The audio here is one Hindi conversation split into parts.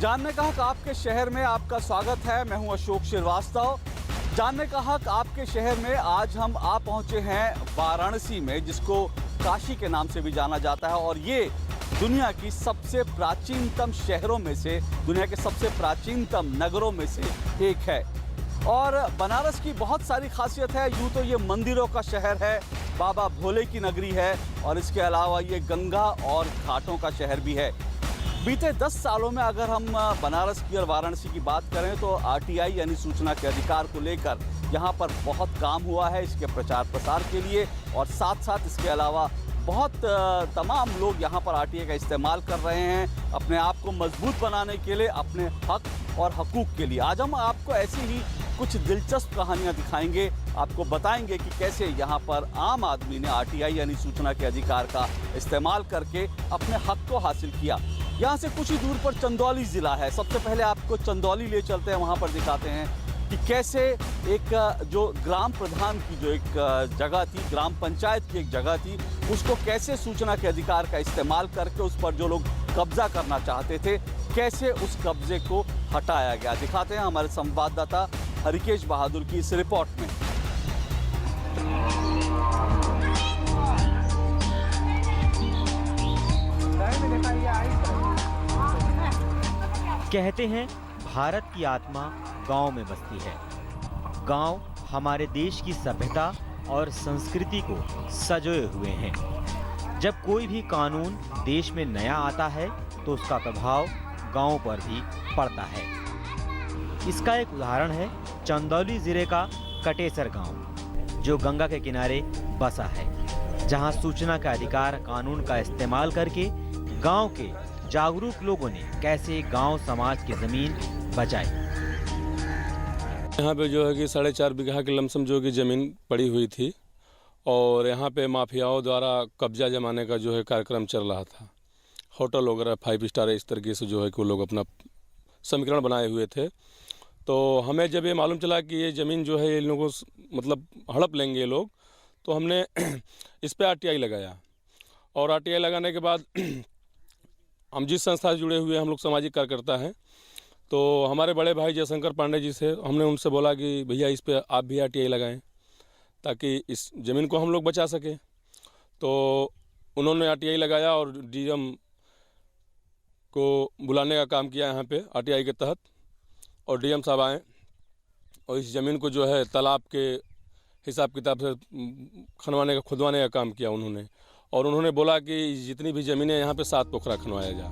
जानने का हक आपके शहर में आपका स्वागत है। मैं हूं अशोक श्रीवास्तव। जानने का हक आपके शहर में आज हम आ पहुंचे हैं वाराणसी में, जिसको काशी के नाम से भी जाना जाता है और ये दुनिया की सबसे प्राचीनतम शहरों में से, दुनिया के सबसे प्राचीनतम नगरों में से एक है। और बनारस की बहुत सारी खासियत है। यूँ तो ये मंदिरों का शहर है, बाबा भोले की नगरी है और इसके अलावा ये गंगा और घाटों का शहर भी है। बीते 10 सालों में अगर हम बनारस की और वाराणसी की बात करें तो आरटीआई यानी सूचना के अधिकार को लेकर यहाँ पर बहुत काम हुआ है, इसके प्रचार प्रसार के लिए। और साथ साथ इसके अलावा बहुत तमाम लोग यहाँ पर आरटीआई का इस्तेमाल कर रहे हैं अपने आप को मजबूत बनाने के लिए, अपने हक और हकूक़ के लिए। आज हम आपको ऐसी ही कुछ दिलचस्प कहानियाँ दिखाएंगे, आपको बताएंगे कि कैसे यहाँ पर आम आदमी ने आरटीआई यानी सूचना के अधिकार का इस्तेमाल करके अपने हक को हासिल किया। यहाँ से कुछ ही दूर पर चंदौली ज़िला है। सबसे पहले आपको चंदौली ले चलते हैं, वहाँ पर दिखाते हैं कि कैसे एक जो ग्राम प्रधान की जो एक जगह थी, ग्राम पंचायत की एक जगह थी, उसको कैसे सूचना के अधिकार का इस्तेमाल करके उस पर जो लोग कब्जा करना चाहते थे, कैसे उस कब्जे को हटाया गया। दिखाते हैं हमारे संवाददाता हरिकेश बहादुर की इस रिपोर्ट में। कहते हैं भारत की आत्मा गांव में बसती है। गांव हमारे देश की सभ्यता और संस्कृति को सजोए हुए हैं। जब कोई भी कानून देश में नया आता है तो उसका प्रभाव गांव पर भी पड़ता है। इसका एक उदाहरण है चंदौली जिले का कटेसर गांव, जो गंगा के किनारे बसा है, जहां सूचना का अधिकार कानून का इस्तेमाल करके गांव के जागरूक लोगों ने कैसे गांव समाज की जमीन बचाई। यहाँ पे जो है कि 4.5 बीघा की लमसम जो कि ज़मीन पड़ी हुई थी और यहाँ पे माफियाओं द्वारा कब्जा जमाने का जो है कार्यक्रम चल रहा था। होटल वगैरह 5 स्टार इस तरीके से जो है कि वो लोग अपना समीकरण बनाए हुए थे। तो हमें जब ये मालूम चला कि ये ज़मीन जो है इन लोगों मतलब हड़प लेंगे ये लोग, तो हमने इस पर आरटीआई लगाया। और आरटीआई लगाने के बाद हम जिस संस्था से जुड़े हुए हम लोग सामाजिक कार्यकर्ता हैं, तो हमारे बड़े भाई जयशंकर पांडे जी से हमने उनसे बोला कि भैया इस पे आप भी आरटीआई लगाएं ताकि इस ज़मीन को हम लोग बचा सकें। तो उन्होंने आरटीआई लगाया और डीएम को बुलाने का काम किया यहाँ पे आरटीआई के तहत। और डीएम साहब आए और इस ज़मीन को जो है तालाब के हिसाब किताब से खुदवाने का काम किया उन्होंने। और उन्होंने बोला कि जितनी भी ज़मीनें यहाँ पे 7 पोखरा खनवाया जाए।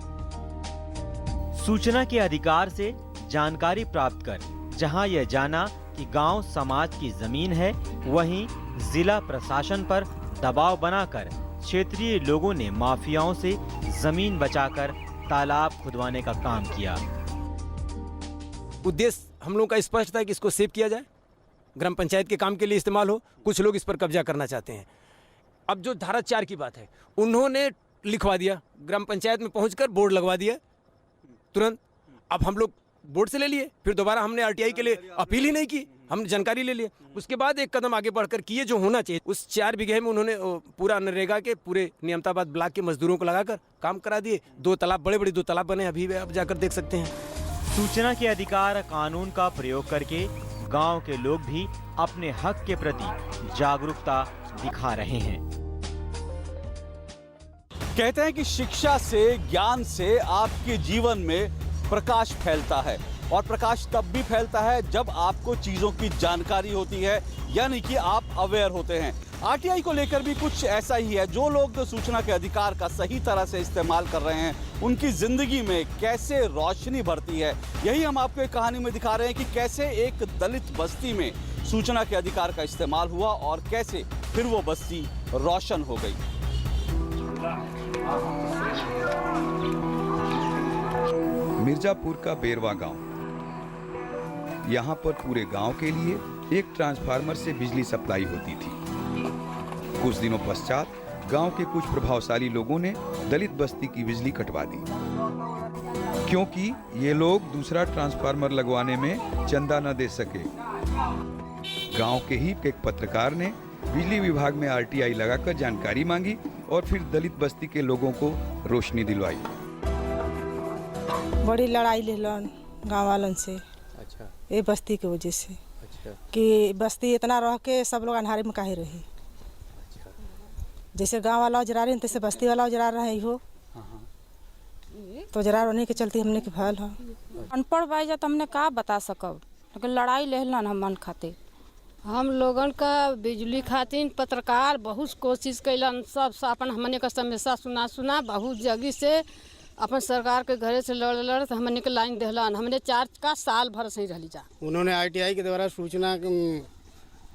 सूचना के अधिकार से जानकारी प्राप्त कर जहां यह जाना कि गांव समाज की जमीन है, वहीं जिला प्रशासन पर दबाव बनाकर क्षेत्रीय लोगों ने माफियाओं से जमीन बचाकर तालाब खुदवाने का काम किया। उद्देश्य हम लोगों का स्पष्ट था कि इसको सेव किया जाए, ग्राम पंचायत के काम के लिए इस्तेमाल हो। कुछ लोग इस पर कब्जा करना चाहते हैं। अब जो धारा 4 की बात है, उन्होंने लिखवा दिया, ग्राम पंचायत में पहुंचकर बोर्ड लगवा दिया तुरंत। अब हम लोग बोर्ड से ले लिए, फिर दोबारा हमने आरटीआई के लिए अपील ही नहीं की, हमने जानकारी ले लिया। उसके बाद एक कदम आगे बढ़कर किए जो होना चाहिए। उस 4 बीघे में उन्होंने पूरा नरेगा के पूरे नियमताबाद ब्लॉक के मजदूरों को लगाकर काम करा दिए। 2 तालाब, बड़े 2 तालाब बने, अभी आप जाकर देख सकते हैं। सूचना के अधिकार कानून का प्रयोग करके गांव के लोग भी अपने हक के प्रति जागरूकता दिखा रहे हैं। कहते हैं कि शिक्षा से, ज्ञान से आपके जीवन में प्रकाश फैलता है और प्रकाश तब भी फैलता है जब आपको चीज़ों की जानकारी होती है, यानी कि आप अवेयर होते हैं। आरटीआई को लेकर भी कुछ ऐसा ही है। जो लोग सूचना के अधिकार का सही तरह से इस्तेमाल कर रहे हैं, उनकी ज़िंदगी में कैसे रोशनी भरती है, यही हम आपको एक कहानी में दिखा रहे हैं कि कैसे एक दलित बस्ती में सूचना के अधिकार का इस्तेमाल हुआ और कैसे फिर वो बस्ती रोशन हो गई। मिर्जापुर का बेरवा गांव। यहाँ पर पूरे गांव के लिए एक ट्रांसफार्मर से बिजली सप्लाई होती थी। कुछ दिनों पश्चात गांव के कुछ प्रभावशाली लोगों ने दलित बस्ती की बिजली कटवा दी, क्योंकि ये लोग दूसरा ट्रांसफार्मर लगवाने में चंदा न दे सके। गांव के ही एक पत्रकार ने बिजली विभाग में आरटीआई लगाकर जानकारी मांगी और फिर दलित बस्ती के लोगों को रोशनी दिलवाई। बड़ी लड़ाई लेलन गांव वालन से। अच्छा ये बस्ती की वजह से अच्छा कि बस्ती इतना रह के सब लोग अन्हारे में काहे रही। जैसे गांव वाला उजरा रहे तैसे बस्ती वाला उजरा रहे हो, तो उजरा रहने के चलते हमने के भल है। अनपढ़ भाई जा तो हमने का बता सकब, लेकिन लड़ाई लेहलन हम मन खाते। हम लोगन का बिजली खातिर पत्रकार बहुत कोशिश कैलन, सब अपन हमने का समस्या सुना बहुत जगह से अपन सरकार के घरे से लड़ तो हमने के लाइन दहलन। हमने 4 का साल भर से ही रही जा। उन्होंने आईटीआई के द्वारा सूचना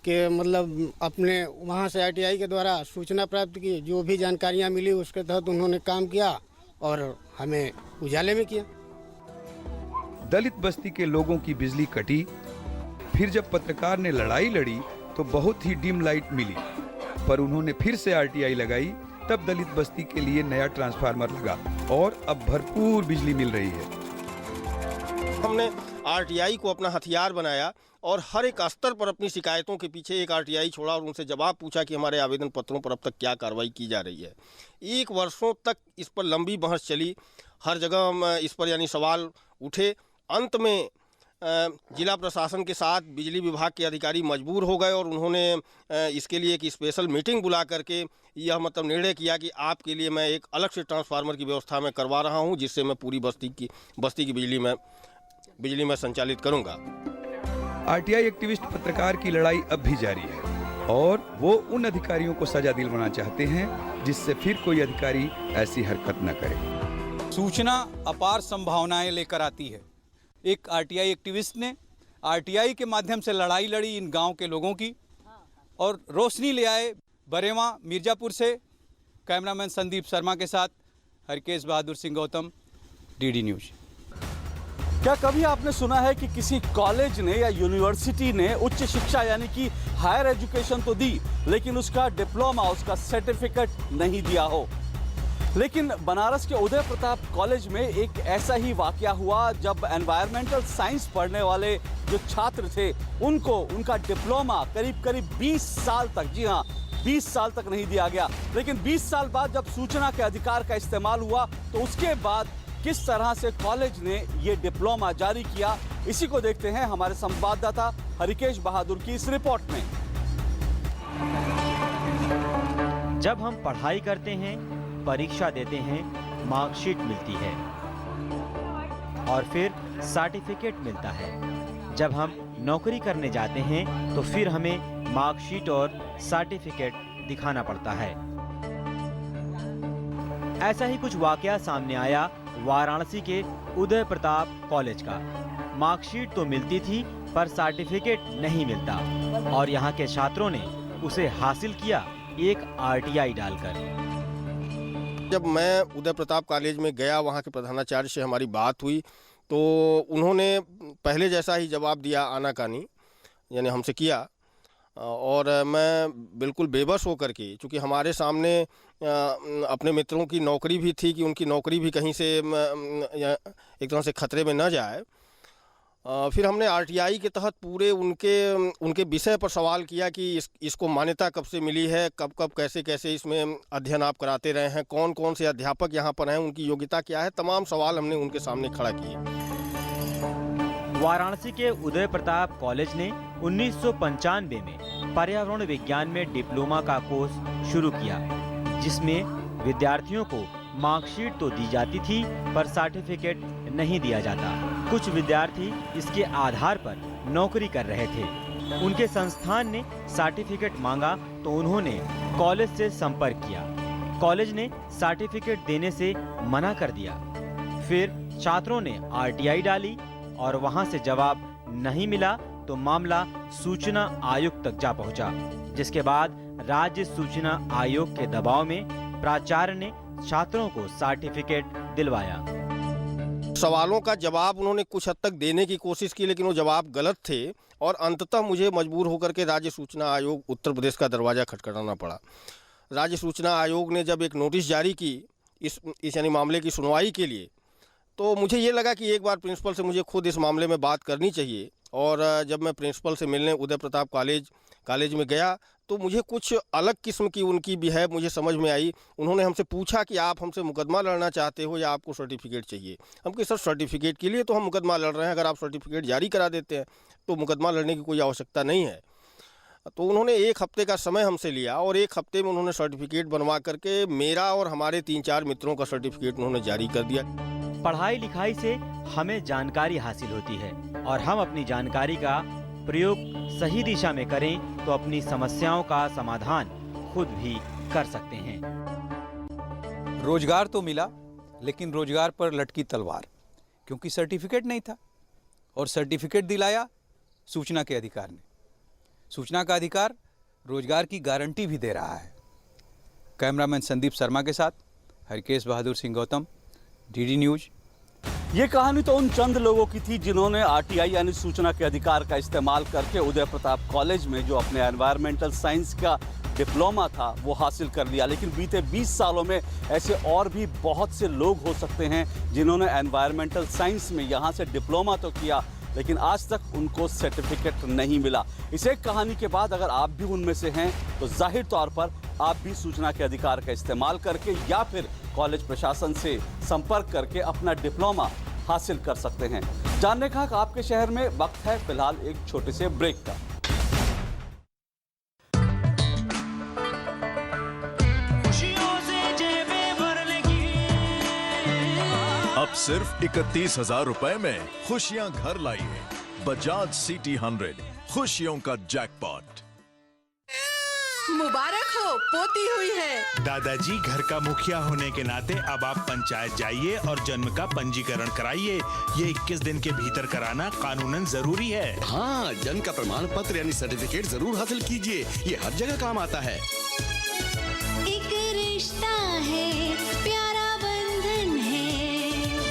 के मतलब अपने वहाँ से आईटीआई के द्वारा सूचना प्राप्त की, जो भी जानकारियाँ मिली उसके तहत उन्होंने काम किया और हमें उजाले में किया। दलित बस्ती के लोगों की बिजली कटी, फिर जब पत्रकार ने लड़ाई लड़ी तो बहुत ही डिम लाइट मिली, पर उन्होंने फिर से आरटीआई लगाई, तब दलित बस्ती के लिए नया ट्रांसफार्मर लगा और अब भरपूर बिजली मिल रही है। हमने आरटीआई को अपना हथियार बनाया और हर एक स्तर पर अपनी शिकायतों के पीछे एक आरटीआई छोड़ा और उनसे जवाब पूछा कि हमारे आवेदन पत्रों पर अब तक क्या कार्रवाई की जा रही है। 1 वर्षों तक इस पर लंबी बहस चली, हर जगह इस पर यानी सवाल उठे। अंत में जिला प्रशासन के साथ बिजली विभाग के अधिकारी मजबूर हो गए और उन्होंने इसके लिए एक स्पेशल मीटिंग बुला करके यह मतलब निर्णय किया कि आपके लिए मैं एक अलग से ट्रांसफार्मर की व्यवस्था मैं करवा रहा हूं, जिससे मैं पूरी बस्ती की बिजली में संचालित करूंगा। आरटीआई एक्टिविस्ट पत्रकार की लड़ाई अब भी जारी है और वो उन अधिकारियों को सजा दिलवाना चाहते हैं जिससे फिर कोई अधिकारी ऐसी हरकत न करे। सूचना अपार संभावनाएं लेकर आती है। एक आरटीआई एक्टिविस्ट ने आरटीआई के माध्यम से लड़ाई लड़ी इन गांव के लोगों की और रोशनी ले आए। बरेवा मिर्जापुर से कैमरामैन संदीप शर्मा के साथ हरकेश बहादुर सिंह गौतम, डीडी न्यूज। क्या कभी आपने सुना है कि किसी कॉलेज ने या यूनिवर्सिटी ने उच्च शिक्षा यानी कि हायर एजुकेशन तो दी, लेकिन उसका डिप्लोमा, उसका सर्टिफिकेट नहीं दिया हो? लेकिन बनारस के उदय प्रताप कॉलेज में एक ऐसा ही वाकया हुआ जब एनवायरमेंटल साइंस पढ़ने वाले जो छात्र थे उनको उनका डिप्लोमा करीब 20 साल तक, जी हाँ 20 साल तक नहीं दिया गया। लेकिन 20 साल बाद जब सूचना के अधिकार का इस्तेमाल हुआ तो उसके बाद किस तरह से कॉलेज ने ये डिप्लोमा जारी किया, इसी को देखते हैं हमारे संवाददाता हरिकेश बहादुर की इस रिपोर्ट में। जब हम पढ़ाई करते हैं, परीक्षा देते हैं, मार्कशीट मिलती है और फिर सर्टिफिकेट मिलता है। जब हम नौकरी करने जाते हैं तो फिर हमें मार्कशीट और सर्टिफिकेट दिखाना पड़ता है। ऐसा ही कुछ वाकया सामने आया वाराणसी के उदय प्रताप कॉलेज का। मार्कशीट तो मिलती थी पर सर्टिफिकेट नहीं मिलता और यहाँ के छात्रों ने उसे हासिल किया एक आरटीआई डालकर। जब मैं उदय प्रताप कॉलेज में गया, वहाँ के प्रधानाचार्य से हमारी बात हुई तो उन्होंने पहले जैसा ही जवाब दिया, आनाकानी यानी हमसे किया। और मैं बिल्कुल बेबस होकर के, चूँकि हमारे सामने अपने मित्रों की नौकरी भी थी कि उनकी नौकरी भी कहीं से एक तरह से खतरे में न जाए, फिर हमने आरटीआई के तहत पूरे उनके विषय पर सवाल किया कि इसको मान्यता कब से मिली है, कब कैसे इसमें अध्ययन आप कराते रहे हैं, कौन कौन से अध्यापक यहाँ पर हैं, उनकी योग्यता क्या है, तमाम सवाल हमने उनके सामने खड़ा किए। वाराणसी के उदय प्रताप कॉलेज ने 1995 में पर्यावरण विज्ञान में डिप्लोमा का कोर्स शुरू किया, जिसमें विद्यार्थियों को मार्कशीट तो दी जाती थी पर सर्टिफिकेट नहीं दिया जाता। कुछ विद्यार्थी इसके आधार पर नौकरी कर रहे थे। उनके संस्थान ने सर्टिफिकेट मांगा तो उन्होंने कॉलेज से संपर्क किया। कॉलेज ने सर्टिफिकेट देने से मना कर दिया। फिर छात्रों ने आरटीआई डाली और वहां से जवाब नहीं मिला तो मामला सूचना आयोग तक जा पहुंचा, जिसके बाद राज्य सूचना आयोग के दबाव में प्राचार्य ने छात्रों को सर्टिफिकेट दिलवाया। सवालों का जवाब उन्होंने कुछ हद तक देने की कोशिश की, लेकिन वो जवाब गलत थे और अंततः मुझे मजबूर होकर के राज्य सूचना आयोग उत्तर प्रदेश का दरवाज़ा खटखटाना पड़ा। राज्य सूचना आयोग ने जब एक नोटिस जारी की इस यानी मामले की सुनवाई के लिए, तो मुझे ये लगा कि एक बार प्रिंसिपल से मुझे खुद इस मामले में बात करनी चाहिए। और जब मैं प्रिंसिपल से मिलने उदय प्रताप कॉलेज कॉलेज में गया तो मुझे कुछ अलग किस्म की उनकी भी है मुझे समझ में आई। उन्होंने हमसे पूछा कि आप हमसे मुकदमा लड़ना चाहते हो या आपको सर्टिफिकेट चाहिए। हम कहे सर सर्टिफिकेट के लिए तो हम मुकदमा लड़ रहे हैं, अगर आप सर्टिफिकेट जारी करा देते हैं तो मुकदमा लड़ने की कोई आवश्यकता नहीं है। तो उन्होंने 1 हफ्ते का समय हमसे लिया और 1 हफ्ते में उन्होंने सर्टिफिकेट बनवा करके मेरा और हमारे 3-4 मित्रों का सर्टिफिकेट उन्होंने जारी कर दिया। पढ़ाई लिखाई से हमें जानकारी हासिल होती है और हम अपनी जानकारी का प्रयोग सही दिशा में करें तो अपनी समस्याओं का समाधान खुद भी कर सकते हैं। रोजगार तो मिला, लेकिन रोजगार पर लटकी तलवार, क्योंकि सर्टिफिकेट नहीं था और सर्टिफिकेट दिलाया सूचना के अधिकार ने। सूचना का अधिकार रोजगार की गारंटी भी दे रहा है। कैमरामैन संदीप शर्मा के साथ हरकेश बहादुर सिंह गौतम, डीडी न्यूज। ये कहानी तो उन चंद लोगों की थी जिन्होंने आरटीआई यानी सूचना के अधिकार का इस्तेमाल करके उदय प्रताप कॉलेज में जो अपने एनवायरमेंटल साइंस का डिप्लोमा था वो हासिल कर लिया। लेकिन बीते 20 सालों में ऐसे और भी बहुत से लोग हो सकते हैं जिन्होंने एनवायरमेंटल साइंस में यहाँ से डिप्लोमा तो किया, लेकिन आज तक उनको सर्टिफिकेट नहीं मिला। इस एक कहानी के बाद अगर आप भी उनमें से हैं तो जाहिर तौर पर आप भी सूचना के अधिकार का इस्तेमाल करके या फिर कॉलेज प्रशासन से संपर्क करके अपना डिप्लोमा हासिल कर सकते हैं। जानने का हक आपके शहर में। वक्त है फिलहाल एक छोटे से ब्रेक का। अब सिर्फ 31,000 रुपए में खुशियां घर लाइए। बजाज सिटी 100, खुशियों का जैकपॉट। मुबारक हो, पोती हुई है। दादाजी, घर का मुखिया होने के नाते अब आप पंचायत जाइए और जन्म का पंजीकरण कराइए। ये 21 दिन के भीतर कराना कानूनन जरूरी है। हाँ, जन्म का प्रमाण पत्र यानी सर्टिफिकेट जरूर हासिल कीजिए, ये हर जगह काम आता है। एक रिश्ता है, प्यारा बंधन है,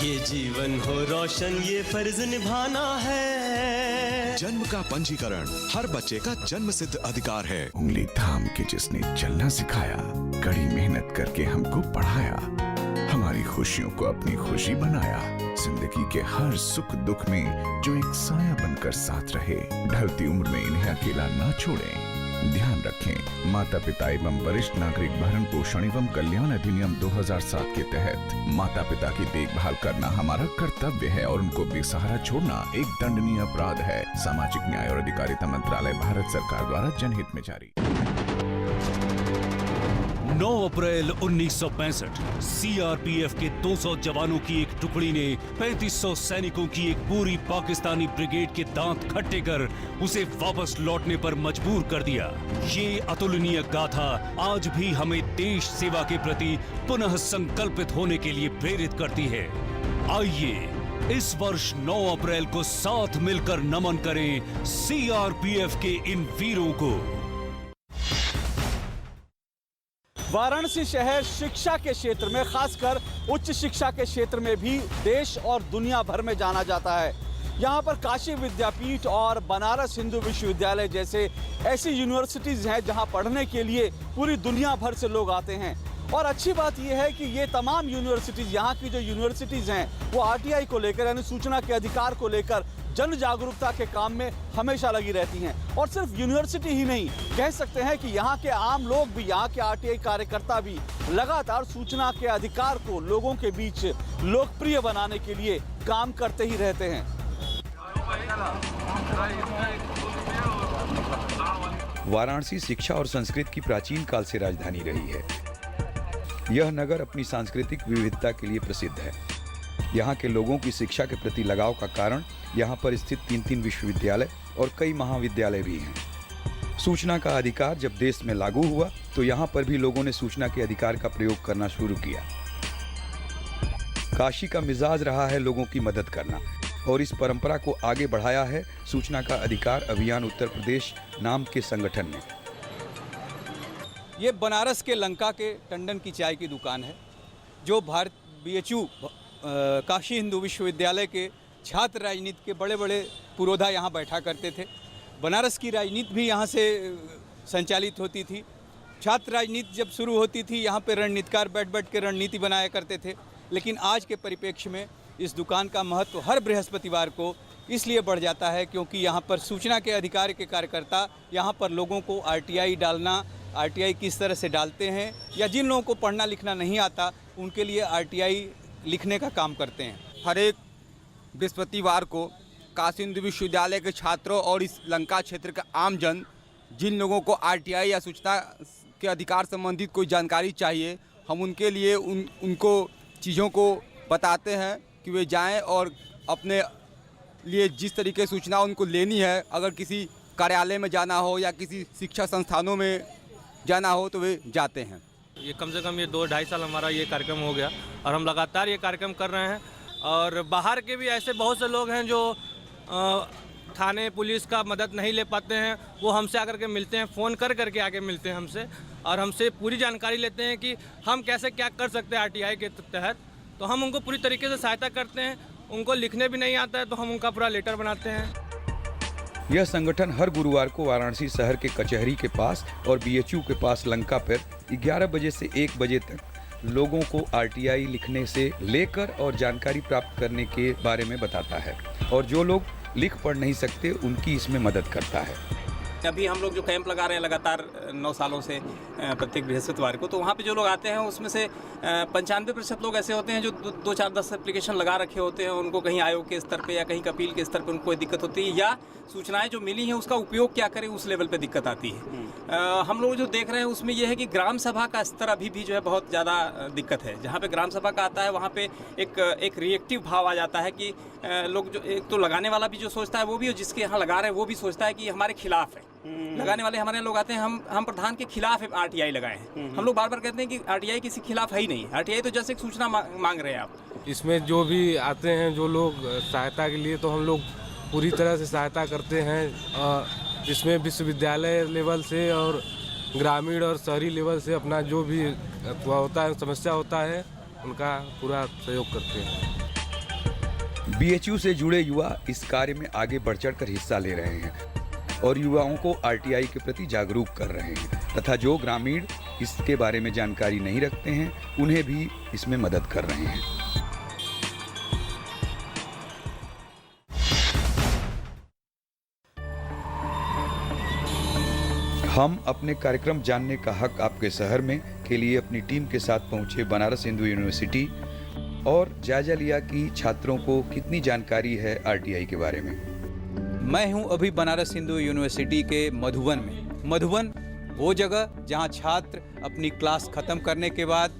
ये जीवन हो रोशन, ये फर्ज निभाना है। जन्म का पंजीकरण हर बच्चे का जन्म सिद्ध अधिकार है। उंगली थाम के जिसने चलना सिखाया, कड़ी मेहनत करके हमको पढ़ाया, हमारी खुशियों को अपनी खुशी बनाया, जिंदगी के हर सुख दुख में जो एक साया बनकर साथ रहे, ढलती उम्र में इन्हें अकेला ना छोड़ें। ध्यान रखें, माता पिता एवं वरिष्ठ नागरिक भरण पोषण एवं कल्याण अधिनियम 2007 के तहत माता पिता की देखभाल करना हमारा कर्तव्य है और उनको बेसहारा छोड़ना एक दंडनीय अपराध है। सामाजिक न्याय और अधिकारिता मंत्रालय, भारत सरकार द्वारा जनहित में जारी। 9 अप्रैल 1965 सीआरपीएफ के 200 जवानों की एक टुकड़ी ने 3500 सैनिकों की एक पूरी पाकिस्तानी ब्रिगेड के दांत खट्टे कर उसे वापस लौटने पर मजबूर कर दिया। ये अतुलनीय गाथा आज भी हमें देश सेवा के प्रति पुनः संकल्पित होने के लिए प्रेरित करती है। आइए इस वर्ष 9 अप्रैल को साथ मिलकर नमन करें सीआरपीएफ के इन वीरों को। वाराणसी शहर शिक्षा के क्षेत्र में, खासकर उच्च शिक्षा के क्षेत्र में भी देश और दुनिया भर में जाना जाता है। यहाँ पर काशी विद्यापीठ और बनारस हिंदू विश्वविद्यालय जैसे ऐसी यूनिवर्सिटीज़ हैं जहाँ पढ़ने के लिए पूरी दुनिया भर से लोग आते हैं। और अच्छी बात यह है कि ये तमाम यूनिवर्सिटीज़, यहाँ की जो यूनिवर्सिटीज़ हैं वो आरटीआई को लेकर यानी सूचना के अधिकार को लेकर जन जागरूकता के काम में हमेशा लगी रहती हैं। और सिर्फ यूनिवर्सिटी ही नहीं, कह सकते हैं कि यहाँ के आम लोग भी, यहाँ के आरटीआई कार्यकर्ता भी लगातार सूचना के अधिकार को लोगों के बीच लोकप्रिय बनाने के लिए काम करते ही रहते हैं। वाराणसी शिक्षा और संस्कृति की प्राचीन काल से राजधानी रही है। यह नगर अपनी सांस्कृतिक विविधता के लिए प्रसिद्ध है। यहाँ के लोगों की शिक्षा के प्रति लगाव का कारण यहाँ पर स्थित 3 विश्वविद्यालय और कई महाविद्यालय भी हैं। सूचना का अधिकार जब देश में लागू हुआ तो यहाँ पर भी लोगों ने सूचना के अधिकार का प्रयोग करना शुरू किया। काशी का मिजाज रहा है लोगों की मदद करना और इस परंपरा को आगे बढ़ाया है सूचना का अधिकार अभियान उत्तर प्रदेश नाम के संगठन ने। ये बनारस के लंका के टंडन की चाय की दुकान है, जो भारत बीएचयू काशी हिंदू विश्वविद्यालय के छात्र राजनीति के बड़े बड़े पुरोधा यहाँ बैठा करते थे। बनारस की राजनीति भी यहाँ से संचालित होती थी। छात्र राजनीति जब शुरू होती थी यहाँ पे रणनीतिकार बैठ बैठ के रणनीति बनाया करते थे। लेकिन आज के परिप्रेक्ष्य में इस दुकान का महत्व हर बृहस्पतिवार को इसलिए बढ़ जाता है क्योंकि यहाँ पर सूचना के अधिकार के कार्यकर्ता यहाँ पर लोगों को आरटीआई डालना, आरटीआई किस तरह से डालते हैं, या जिन लोगों को पढ़ना लिखना नहीं आता उनके लिए आरटीआई लिखने का काम करते हैं। हर एक बृहस्पतिवार को काशी हिंदू विश्वविद्यालय के छात्रों और इस लंका क्षेत्र का आमजन, जिन लोगों को आरटीआई या सूचना के अधिकार संबंधित कोई जानकारी चाहिए, हम उनके लिए उनको चीज़ों को बताते हैं कि वे जाएं और अपने लिए जिस तरीके से सूचना उनको लेनी है, अगर किसी कार्यालय में जाना हो या किसी शिक्षा संस्थानों में जाना हो तो वे जाते हैं। ये कम से कम ये 2-2.5 साल हमारा ये कार्यक्रम हो गया और हम लगातार ये कार्यक्रम कर रहे हैं। और बाहर के भी ऐसे बहुत से लोग हैं जो थाने पुलिस का मदद नहीं ले पाते हैं, वो हमसे आकर के मिलते हैं, फ़ोन कर करके आके मिलते हैं हमसे और हमसे पूरी जानकारी लेते हैं कि हम कैसे क्या कर सकते हैं आरटीआई के तहत। तो हम उनको पूरी तरीके से सहायता करते हैं। उनको लिखने भी नहीं आता है तो हम उनका पूरा लेटर बनाते हैं। यह संगठन हर गुरुवार को वाराणसी शहर के कचहरी के पास और बीएचयू के पास लंका पर 11 बजे से 1 बजे तक लोगों को आरटीआई लिखने से लेकर और जानकारी प्राप्त करने के बारे में बताता है, और जो लोग लिख पढ़ नहीं सकते उनकी इसमें मदद करता है। अभी हम लोग जो कैंप लगा रहे हैं लगातार 9 सालों से प्रत्येक बृहस्पतिवार को, तो वहाँ पे जो लोग आते हैं उसमें से 95% लोग ऐसे होते हैं जो 2-4-10 एप्लीकेशन लगा रखे होते हैं। उनको कहीं आयोग के स्तर पे या कहीं कपिल के स्तर पे उनको कोई दिक्कत होती है, या सूचनाएं जो मिली हैं उसका उपयोग क्या करें उस लेवल पे दिक्कत आती है। हम लोग जो देख रहे हैं उसमें यह है कि ग्राम सभा का स्तर अभी भी जो है बहुत ज़्यादा दिक्कत है। जहाँ पे ग्राम सभा का आता है वहाँ पे एक रिएक्टिव भाव आ जाता है कि लोग जो एक तो लगाने वाला भी जो सोचता है वो भी, जिसके यहाँ लगा रहे हैं वो भी सोचता है कि हमारे खिलाफ है। लगाने वाले हमारे लोग आते हैं, हम प्रधान के खिलाफ आरटीआई लगाए हैं। हम लोग बार बार कहते हैं कि आरटीआई किसी खिलाफ है ही नहीं। आरटीआई तो जैसे एक सूचना मांग रहे हैं आप। इसमें जो भी आते हैं जो लोग सहायता के लिए, तो हम लोग पूरी तरह से सहायता करते हैं। इसमें विश्वविद्यालय लेवल से और ग्रामीण और शहरी लेवल से अपना जो भी होता है, समस्या होता है, उनका पूरा सहयोग करते हैं। बीएचयू से जुड़े युवा इस कार्य में आगे बढ़ चढ़कर हिस्सा ले रहे हैं और युवाओं को आरटीआई के प्रति जागरूक कर रहे हैं, तथा जो ग्रामीण इसके बारे में जानकारी नहीं रखते हैं उन्हें भी इसमें मदद कर रहे हैं। हम अपने कार्यक्रम जानने का हक आपके शहर में के लिए अपनी टीम के साथ पहुंचे बनारस हिंदू यूनिवर्सिटी और जायजा लिया कि छात्रों को कितनी जानकारी है आरटीआई के बारे में। मैं हूं अभी बनारस हिंदू यूनिवर्सिटी के मधुबन में। मधुबन वो जगह जहां छात्र अपनी क्लास ख़त्म करने के बाद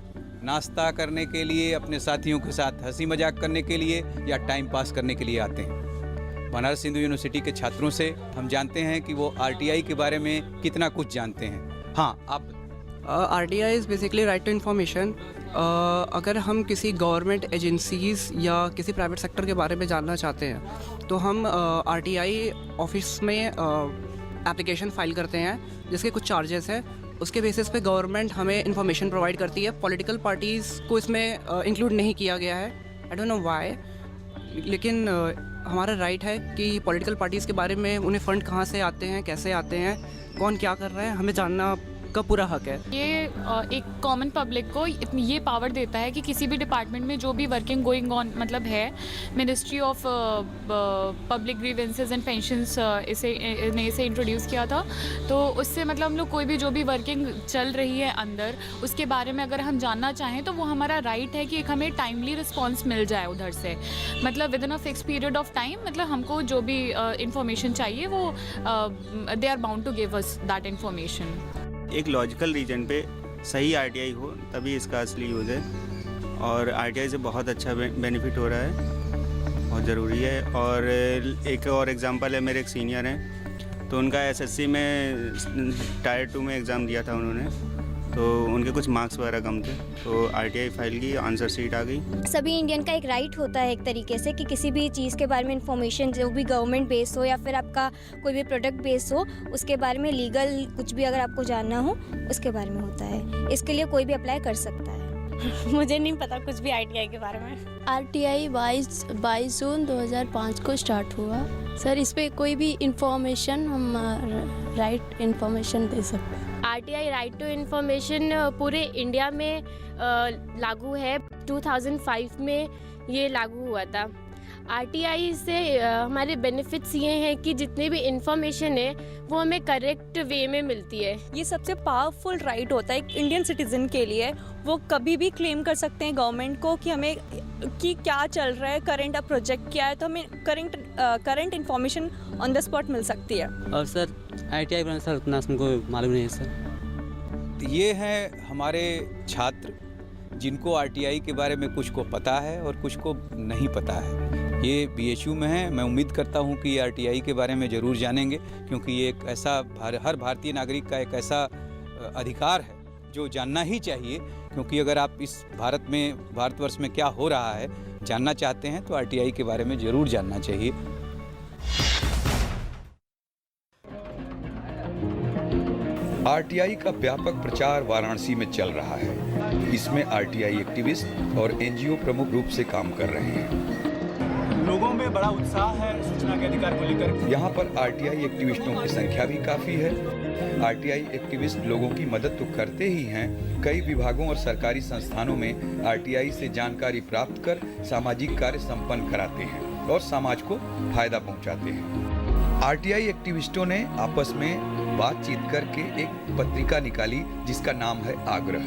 नाश्ता करने के लिए, अपने साथियों के साथ हंसी मजाक करने के लिए या टाइम पास करने के लिए आते हैं। बनारस हिंदू यूनिवर्सिटी के छात्रों से हम जानते हैं कि वो आरटीआई के बारे में कितना कुछ जानते हैं। हाँ, आप RTI is basically right to information. अगर हम किसी गवर्नमेंट एजेंसीज़ या किसी प्राइवेट सेक्टर के बारे में जानना चाहते हैं तो हम आरटीआई ऑफिस में एप्लीकेशन फाइल करते हैं, जिसके कुछ चार्जेस हैं। उसके बेसिस पे गवर्नमेंट हमें इंफॉर्मेशन प्रोवाइड करती है। पॉलिटिकल पार्टीज़ को इसमें इंक्लूड नहीं किया गया है, आई डोंट नो व्हाई, लेकिन हमारा राइट है कि पॉलिटिकल पार्टीज़ के बारे में उन्हें फ़ंड कहाँ से आते हैं, कैसे आते हैं, कौन क्या कर रहा है, हमें जानना का पूरा हक है। ये एक कॉमन पब्लिक को ये पावर देता है कि किसी भी डिपार्टमेंट में जो भी वर्किंग गोइंग ऑन मतलब है, ministry of public grievances and pensions इसे इंट्रोड्यूस किया था, तो उससे मतलब हम लोग कोई भी जो भी वर्किंग चल रही है अंदर, उसके बारे में अगर हम जानना चाहें तो वो हमारा राइट है कि एक हमें टाइमली रिस्पॉन्स मिल जाए उधर से, मतलब within a fix period of time. मतलब हमको जो भी इंफॉर्मेशन चाहिए वो they are bound to give us that information. एक लॉजिकल रीजन पे सही आरटीआई हो तभी इसका असली यूज़ है, और आरटीआई से बहुत अच्छा बेनिफिट हो रहा है, बहुत ज़रूरी है। और एक और एग्जांपल है, मेरे एक सीनियर हैं, तो उनका एसएससी में टायर 2 में एग्ज़ाम दिया था उन्होंने, तो उनके कुछ मार्क्स वगैरह कम थे, तो आरटीआई फाइल की, आंसर शीट आ गई। सभी इंडियन का एक राइट होता है एक तरीके से कि किसी भी चीज़ के बारे में इंफॉर्मेशन, जो भी गवर्नमेंट बेस हो या फिर आपका कोई भी प्रोडक्ट बेस हो, उसके बारे में लीगल कुछ भी अगर आपको जानना हो उसके बारे में होता है। इसके लिए कोई भी अप्लाई कर सकता है। मुझे नहीं पता कुछ भी आरटीआई के बारे में। आरटीआई 22 जून 2005 को स्टार्ट हुआ। सर, इस पर कोई भी इंफॉर्मेशन हम राइट इंफॉर्मेशन दे सकते हैं। आरटीआई राइट टू इन्फॉर्मेशन पूरे इंडिया में लागू है। 2005 में ये लागू हुआ था। आरटीआई से हमारे बेनिफिट्स ये हैं कि जितनी भी इंफॉर्मेशन है वो हमें करेक्ट वे में मिलती है। ये सबसे पावरफुल राइट होता है एक इंडियन सिटीजन के लिए। वो कभी भी क्लेम कर सकते हैं गवर्नमेंट को कि हमें कि क्या चल रहा है, करंट प्रोजेक्ट क्या है, तो हमें current information on the spot मिल सकती है। और सर आईटीआई बनाने सर उतना हमको मालूम नहीं है सर। ये हैं हमारे छात्र जिनको आरटीआई के बारे में कुछ को पता है और कुछ को नहीं पता है। ये बीएचयू में हैं। मैं उम्मीद करता हूँ कि आरटीआई के बारे में ज़रूर जानेंगे, क्योंकि ये एक ऐसा हर भारतीय नागरिक का एक ऐसा अधिकार है जो जानना ही चाहिए। क्योंकि अगर आप इस भारतवर्ष में क्या हो रहा है जानना चाहते हैं तो आरटीआई के बारे में ज़रूर जानना चाहिए। आरटीआई का व्यापक प्रचार वाराणसी में चल रहा है। इसमें आरटीआई एक्टिविस्ट और एनजीओ प्रमुख रूप से काम कर रहे हैं। लोगों में बड़ा उत्साह है सूचना के अधिकार को लेकर। यहाँ पर आरटीआई एक्टिविस्टों की संख्या भी काफी है। आरटीआई एक्टिविस्ट लोगों की मदद तो करते ही हैं, कई विभागों और सरकारी संस्थानों में आरटीआई से जानकारी प्राप्त कर सामाजिक कार्य संपन्न कराते हैं और समाज को फायदा पहुँचाते हैं। आरटीआई एक्टिविस्टों ने आपस में बातचीत करके एक पत्रिका निकाली जिसका नाम है आग्रह,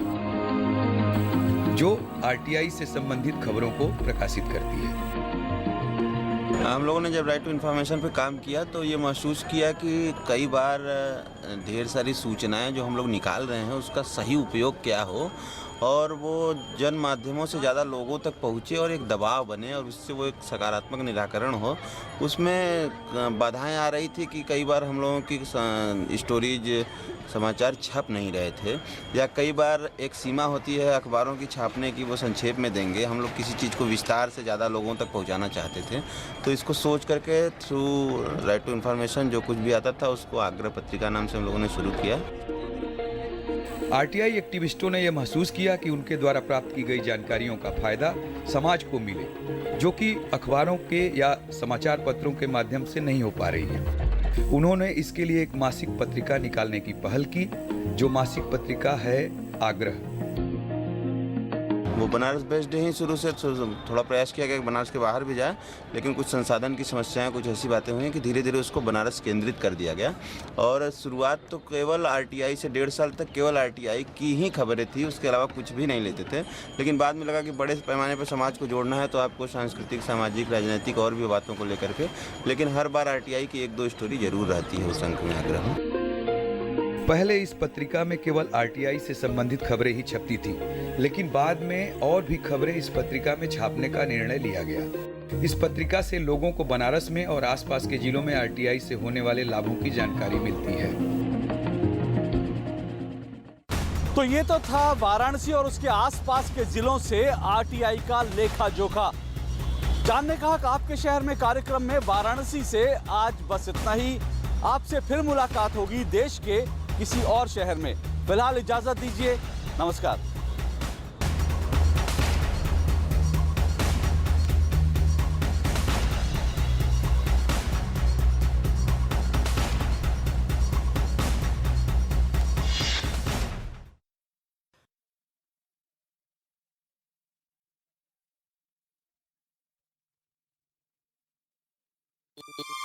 जो आरटीआई से संबंधित खबरों को प्रकाशित करती है। हम लोगों ने जब राइट टू इन्फॉर्मेशन पे काम किया तो ये महसूस किया कि कई बार ढेर सारी सूचनाएं जो हम लोग निकाल रहे हैं उसका सही उपयोग क्या हो और वो जन माध्यमों से ज़्यादा लोगों तक पहुँचे और एक दबाव बने और उससे वो एक सकारात्मक निराकरण हो। उसमें बाधाएं आ रही थी कि कई बार हम लोगों की स्टोरीज समाचार छप नहीं रहे थे, या कई बार एक सीमा होती है अखबारों की छापने की, वो संक्षेप में देंगे। हम लोग किसी चीज़ को विस्तार से ज़्यादा लोगों तक पहुंचाना चाहते थे, तो इसको सोच करके थ्रू राइट टू इन्फॉर्मेशन जो कुछ भी आता था उसको आग्रह पत्रिका नाम से हम लोगों ने शुरू किया। आरटीआई एक्टिविस्टों ने यह महसूस किया कि उनके द्वारा प्राप्त की गई जानकारियों का फायदा समाज को मिले, जो कि अखबारों के या समाचार पत्रों के माध्यम से नहीं हो पा रही है। उन्होंने इसके लिए एक मासिक पत्रिका निकालने की पहल की, जो मासिक पत्रिका है आग्रह। वो बनारस बेस्ड ही शुरू से थोड़ा प्रयास किया गया कि बनारस के बाहर भी जाए, लेकिन कुछ संसाधन की समस्याएं, कुछ ऐसी बातें हुई कि धीरे धीरे उसको बनारस केंद्रित कर दिया गया। और शुरुआत तो केवल आरटीआई से 1.5 साल तक केवल आरटीआई की ही खबरें थी, उसके अलावा कुछ भी नहीं लेते थे। लेकिन बाद में लगा कि बड़े पैमाने पर समाज को जोड़ना है तो आपको सांस्कृतिक, सामाजिक, राजनीतिक और भी बातों को लेकर के, लेकिन हर बार आरटीआई की 1-2 स्टोरी जरूर रहती है उस अंक में आग्रह में। पहले इस पत्रिका में केवल आरटीआई से संबंधित खबरें ही छपती थी, लेकिन बाद में और भी खबरें इस पत्रिका में छापने का निर्णय लिया गया। इस पत्रिका से लोगों को बनारस में और आसपास के जिलों में आरटीआई से होने वाले लाभों की जानकारी मिलती है। तो ये तो था वाराणसी और उसके आसपास के जिलों से आरटीआई का लेखा जोखा। जानने का हक आपके शहर में कार्यक्रम में वाराणसी से आज बस इतना ही। आपसे फिर मुलाकात होगी देश के किसी और शहर में। फिलहाल इजाजत दीजिए, नमस्कार। Thank you.